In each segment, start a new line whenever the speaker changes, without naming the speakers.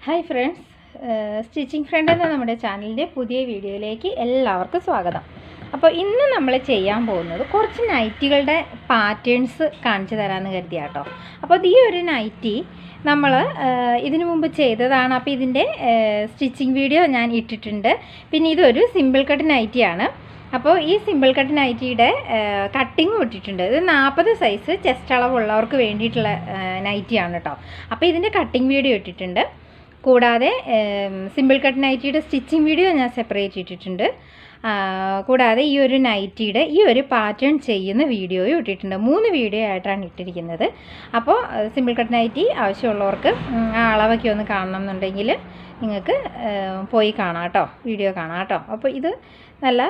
Hi friends, stitching front എന്ന നമ്മുടെ ചാനലിൻ്റെ പുതിയ വീഡിയോയിലേക്ക് എല്ലാവർക്കും സ്വാഗതം. അപ്പോൾ ഇന്ന് നമ്മൾ ചെയ്യാൻ പോകുന്നത് കുറച്ച് നൈറ്റികളുടെ പാറ്റേൺസ് കാണിച്ചു തരാമെന്ന് കരുതിയാട്ടോ. അപ്പോൾ ഈ ഒരു നൈറ്റി നമ്മൾ ഇതിനു മുമ്പ് ചെയ്തതാണ്. അപ്പോൾ ഇതിൻ്റെ സ്റ്റിച്ചിങ് വീഡിയോ ഞാൻ ഇട്ടിട്ടുണ്ട്. പിന്നെ ഇതൊരു സിമ്പിൾ കട്ട് നൈറ്റിയാണ്. അപ്പോൾ ഈ സിമ്പിൾ കട്ട് നൈറ്റിയുടെ കട്ടിങ്ങും ഇട്ടിട്ടുണ്ട്. ഇത് 40 സൈസ് ചെസ്റ്റ് അളവുള്ളവർക്ക് വേണ്ടിയിട്ടുള്ള നൈറ്റിയാണ് കേട്ടോ. അപ്പോൾ ഇതിൻ്റെ കട്ടിങ് വീഡിയോ ഇട്ടിട്ടുണ്ട്. കൂടാതെ സിമ്പിൾ കട്ട് നൈറ്റിയുടെ സ്റ്റിച്ചിങ് വീഡിയോ ഞാൻ സെപ്പറേറ്റ് ഇട്ടിട്ടുണ്ട്. കൂടാതെ ഈ ഒരു നൈറ്റിയുടെ ഈ ഒരു പാറ്റേൺ ചെയ്യുന്ന വീഡിയോയും ഇട്ടിട്ടുണ്ട്. 3 വീഡിയോ ആയിട്ടാണ് ഇട്ടിരിക്കുന്നത്. അപ്പോൾ സിമ്പിൾ കട്ട് നൈറ്റി ആവശ്യമുള്ളവർക്ക് ആ അളവൊക്കെ ഒന്ന് കാണണം എന്നുണ്ടെങ്കിൽ നിങ്ങൾക്ക് പോയി കാണാം കേട്ടോ, വീഡിയോ കാണാം കേട്ടോ. അപ്പോൾ ഇത് നല്ല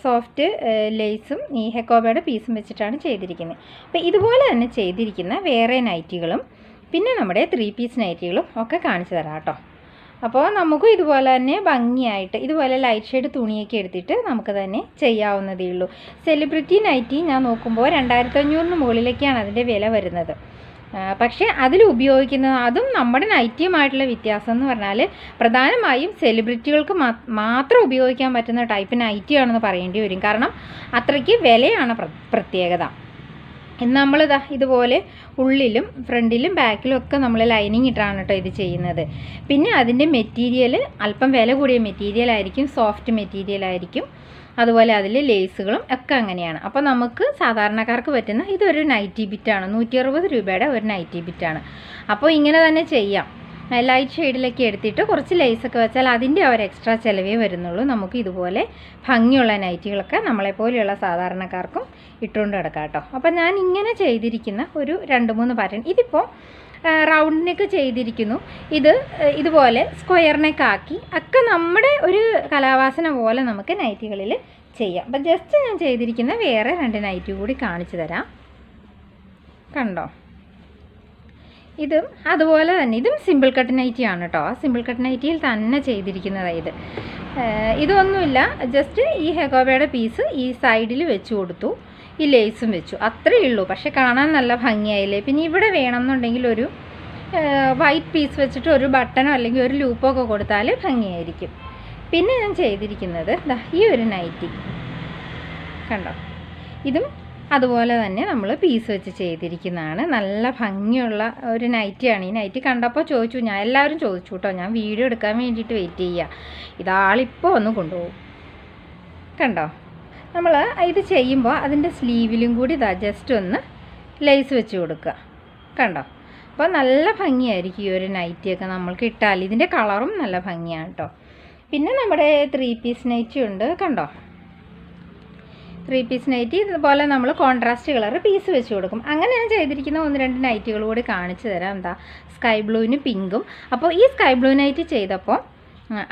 സോഫ്റ്റ് ലേസും ഈ ഹെക്കോബയുടെ പീസും വെച്ചിട്ടാണ് ചെയ്തിരിക്കുന്നത്. അപ്പോൾ ഇതുപോലെ തന്നെ ചെയ്തിരിക്കുന്ന വേറെ നൈറ്റികളും പിന്നെ നമ്മുടെ 3 പീസ് നൈറ്റികളും ഒക്കെ കാണിച്ചു തരാം കേട്ടോ. അപ്പോൾ നമുക്കും ഇതുപോലെ തന്നെ ഭംഗിയായിട്ട് ഇതുപോലെ ലൈറ്റ് ഷെയ്ഡ് തുണിയൊക്കെ എടുത്തിട്ട് നമുക്ക് തന്നെ ചെയ്യാവുന്നതേ ഉള്ളൂ. സെലിബ്രിറ്റി നൈറ്റി ഞാൻ നോക്കുമ്പോൾ 2500 മുകളിലേക്കാണ് അതിൻ്റെ വില വരുന്നത്. പക്ഷേ അതിൽ ഉപയോഗിക്കുന്നത് അതും നമ്മുടെ നൈറ്റിയുമായിട്ടുള്ള വ്യത്യാസം എന്ന് പറഞ്ഞാൽ പ്രധാനമായും സെലിബ്രിറ്റികൾക്ക് മാത്രം ഉപയോഗിക്കാൻ പറ്റുന്ന ടൈപ്പ് നൈറ്റിയാണെന്ന് പറയേണ്ടി വരും. കാരണം അത്രയ്ക്ക് വിലയാണ് പ്രത്യേകത. നമ്മളിതാ ഇതുപോലെ ഉള്ളിലും ഫ്രണ്ടിലും ബാക്കിലും ഒക്കെ നമ്മൾ ലൈനിങ് ഇട്ടാണ് കേട്ടോ ഇത് ചെയ്യുന്നത്. പിന്നെ അതിൻ്റെ മെറ്റീരിയൽ അല്പം വില കൂടിയ മെറ്റീരിയൽ ആയിരിക്കും, സോഫ്റ്റ് മെറ്റീരിയൽ ആയിരിക്കും. അതുപോലെ അതിൽ ലേസുകളും ഒക്കെ അങ്ങനെയാണ്. അപ്പോൾ നമുക്ക് സാധാരണക്കാർക്ക് പറ്റുന്ന ഇതൊരു നൈറ്റി ബിറ്റാണ്. 160 രൂപയുടെ ഒരു നൈറ്റി ബിറ്റാണ്. അപ്പോൾ ഇങ്ങനെ തന്നെ ചെയ്യാം. ലൈറ്റ് ഷെയ്ഡിലൊക്കെ എടുത്തിട്ട് കുറച്ച് ലേസൊക്കെ വെച്ചാൽ അതിൻ്റെ ഒരു എക്സ്ട്രാ ചിലവേ വരുന്നുള്ളൂ. നമുക്ക് ഇതുപോലെ ഭംഗിയുള്ള നൈറ്റികളൊക്കെ നമ്മളെപ്പോലെയുള്ള സാധാരണക്കാർക്കും ഇട്ടുകൊണ്ട് കിടക്കാം കേട്ടോ. അപ്പോൾ ഞാൻ ഇങ്ങനെ ചെയ്തിരിക്കുന്ന ഒരു 2-3 പാറ്റേൺ, ഇതിപ്പോൾ റൗണ്ട് നെക്ക് ചെയ്തിരിക്കുന്നു. ഇതുപോലെ സ്ക്വയർ നെക്ക് ആക്കി ഒക്കെ നമ്മുടെ ഒരു കലാവാസന പോലെ നമുക്ക് നൈറ്റികളിൽ ചെയ്യാം. അപ്പം ജസ്റ്റ് ഞാൻ ചെയ്തിരിക്കുന്ന വേറെ 2 നൈറ്റി കൂടി കാണിച്ചു തരാം. കണ്ടോ, ഇതും അതുപോലെ തന്നെ ഇതും സിമ്പിൾ കട്ട് നൈറ്റിയാണ് കേട്ടോ. ആ സിമ്പിൾ കട്ട് നൈറ്റിയിൽ തന്നെ ചെയ്തിരിക്കുന്നതാണ് ഇതൊന്നുമില്ല, ജസ്റ്റ് ഈ ഹെക്കോബയുടെ പീസ് ഈ സൈഡിൽ വെച്ച് കൊടുത്തു, ഈ ലേസും വെച്ചു, അത്രയേ ഉള്ളൂ. പക്ഷെ കാണാൻ നല്ല ഭംഗിയായില്ലേ. പിന്നെ ഇവിടെ വേണമെന്നുണ്ടെങ്കിൽ ഒരു വൈറ്റ് പീസ് വെച്ചിട്ട് ഒരു ബട്ടണോ അല്ലെങ്കിൽ ഒരു ലൂപ്പോ ഒക്കെ കൊടുത്താൽ ഭംഗിയായിരിക്കും. പിന്നെ ഞാൻ ചെയ്തിരിക്കുന്നത് ഈ ഒരു നൈറ്റി കണ്ടോ, ഇതും അതുപോലെ തന്നെ നമ്മൾ പീസ് വെച്ച് ചെയ്തിരിക്കുന്നതാണ്. നല്ല ഭംഗിയുള്ള ഒരു നൈറ്റിയാണ്. ഈ നൈറ്റി കണ്ടപ്പോൾ ചോദിച്ചു, എല്ലാവരും ചോദിച്ചു കേട്ടോ. ഞാൻ വീഡിയോ എടുക്കാൻ വേണ്ടിയിട്ട് വെയിറ്റ് ചെയ്യുക. ഇതാളിപ്പോൾ ഒന്ന് കൊണ്ടുപോകും. കണ്ടോ, നമ്മൾ ഇത് ചെയ്യുമ്പോൾ അതിൻ്റെ സ്ലീവിലും കൂടി ജസ്റ്റ് ഒന്ന് ലേസ് വെച്ച് കൊടുക്കുക. കണ്ടോ, അപ്പോൾ നല്ല ഭംഗിയായിരിക്കും ഈ ഒരു നൈറ്റിയൊക്കെ നമ്മൾക്ക് ഇട്ടാൽ. ഇതിൻ്റെ കളറും നല്ല ഭംഗിയാണ് കേട്ടോ. പിന്നെ നമ്മുടെ 3 പീസ് നൈറ്റി ഉണ്ട്. കണ്ടോ, 3 പീസ് നൈറ്റി ഇതുപോലെ നമ്മൾ കോൺട്രാസ്റ്റ് കളർ പീസ് വെച്ച് കൊടുക്കും. അങ്ങനെ ഞാൻ ചെയ്തിരിക്കുന്ന 1-2 നൈറ്റികൾ കൂടി കാണിച്ചു തരാം. സ്കൈ ബ്ലൂവിന് പിങ്കും. അപ്പോൾ ഈ സ്കൈ ബ്ലൂ നൈറ്റി ചെയ്തപ്പോൾ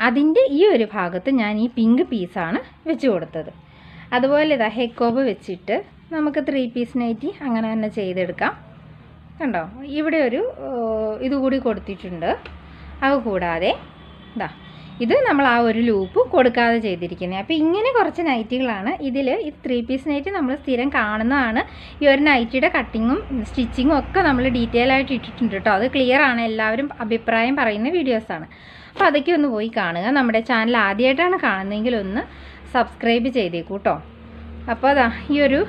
അതിൻ്റെ ഈ ഒരു ഭാഗത്ത് ഞാൻ ഈ പിങ്ക് പീസാണ് വെച്ച് കൊടുത്തത്. അതുപോലെ ഹെക്കോബ് വെച്ചിട്ട് നമുക്ക് 3 പീസ് നൈറ്റി അങ്ങനെ തന്നെ ചെയ്തെടുക്കാം. കണ്ടോ, ഇവിടെ ഒരു ഇതുകൂടി കൊടുത്തിട്ടുണ്ട്. അതുകൂടാതെ ഇത് നമ്മൾ ആ ഒരു ലൂപ്പ് കൊടുക്കാതെ ചെയ്തിരിക്കുന്നത്. അപ്പോൾ ഇങ്ങനെ കുറച്ച് നൈറ്റികളാണ് ഇതിൽ. ഈ 3 പീസ് നൈറ്റി നമ്മൾ സ്ഥിരം കാണുന്നതാണ്. ഈ ഒരു നൈറ്റിയുടെ കട്ടിങ്ങും സ്റ്റിച്ചിങ്ങും ഒക്കെ നമ്മൾ ഡീറ്റെയിൽ ആയിട്ട് ഇട്ടിട്ടുണ്ട് കേട്ടോ. അത് ക്ലിയർ ആണ്, എല്ലാവരും അഭിപ്രായം പറയുന്ന വീഡിയോസാണ്. അപ്പോൾ അതൊക്കെ ഒന്ന് പോയി കാണുക. നമ്മുടെ ചാനൽ ആദ്യമായിട്ടാണ് കാണുന്നതെങ്കിൽ ഒന്ന് സബ്സ്ക്രൈബ് ചെയ്തേക്കൂ കേട്ടോ. അപ്പോൾ ഈ ഒരു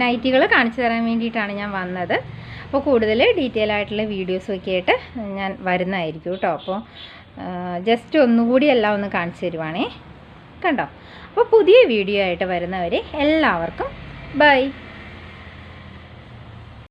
നൈറ്റികൾ കാണിച്ചു തരാൻ വേണ്ടിയിട്ടാണ് ഞാൻ വന്നത്. അപ്പോൾ കൂടുതൽ ഡീറ്റെയിൽ ആയിട്ടുള്ള വീഡിയോസൊക്കെ ആയിട്ട് ഞാൻ വരുന്നതായിരിക്കും കേട്ടോ. അപ്പോൾ ജസ്റ്റ് ഒന്നുകൂടി എല്ലാം ഒന്ന് കാണിച്ചു തരുവാണേ. കണ്ടോ, അപ്പോൾ പുതിയ വീഡിയോ ആയിട്ട് വരുന്നവരെ എല്ലാവർക്കും ബൈ.